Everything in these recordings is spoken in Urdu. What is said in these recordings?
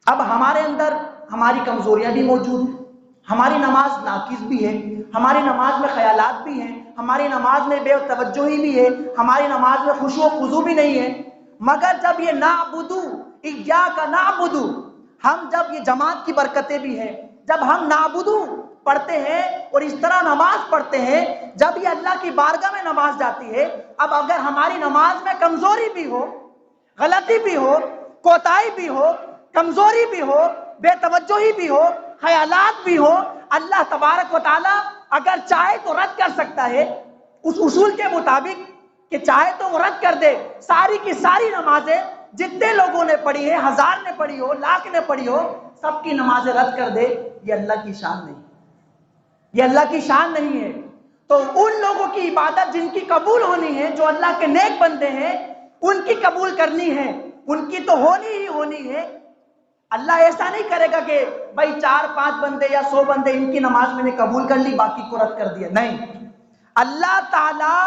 اب ہمارے اندر ہماری کمزوریاں بھی موجود ہیں، ہماری نماز ناقص بھی ہے، ہماری نماز میں خیالات بھی ہیں، ہماری نماز میں بے توجہی بھی ہے، ہماری نماز میں خشوع و خضوع بھی نہیں ہے۔ مگر جب یہ نعبدو ایاک نعبدو، ہم جب یہ جماعت کی برکتیں بھی ہیں، جب ہم نعبدو پڑھتے ہیں اور اس طرح نماز پڑھتے ہیں، جب یہ اللہ کی بارگاہ میں نماز جاتی ہے، اب اگر ہماری نماز میں کمزوری بھی ہو، غلطی بھی ہو، کوتاہی بھی ہو، کمزوری بھی ہو، بے توجہی بھی ہو، خیالات بھی ہو، اللہ تبارک و تعالی اگر چاہے تو رد کر سکتا ہے اس اصول کے مطابق کہ چاہے تو وہ رد کر دے ساری کی ساری نمازیں جتنے لوگوں نے پڑھی ہے، 1000 نے پڑھی ہو، 1,00,000 نے پڑھی ہو، سب کی نمازیں رد کر دے۔ یہ اللہ کی شان نہیں، یہ اللہ کی شان نہیں ہے۔ تو ان لوگوں کی عبادت جن کی قبول ہونی ہے، جو اللہ کے نیک بندے ہیں، ان کی قبول کرنی ہے، ان کی تو ہونی ہی ہونی ہے۔ اللہ ایسا نہیں کرے گا کہ بھائی 4-5 بندے یا 100 بندے ان کی نماز میں نے قبول کر لی، باقی کو رد کر دیا، نہیں۔ اللہ تعالیٰ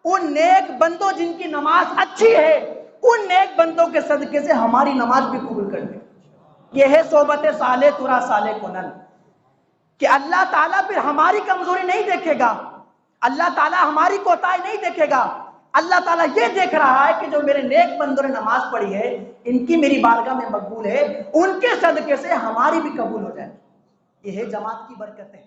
ان نیک بندوں جن کی نماز اچھی ہے، ان نیک بندوں کے صدقے سے ہماری نماز بھی قبول کر دے۔ یہ ہے صحبت صالح ترا صالح کنن، کہ اللہ تعالیٰ پھر ہماری کمزوری نہیں دیکھے گا، اللہ تعالیٰ ہماری کوتاہی نہیں دیکھے گا، اللہ تعالیٰ یہ دیکھ رہا ہے کہ جو میرے نیک بندوں نے نماز پڑھی ہے، ان کی میری بارگاہ میں مقبول ہے، ان کے صدقے سے ہماری بھی قبول ہو جائے۔ یہ ہے جماعت کی برکتیں۔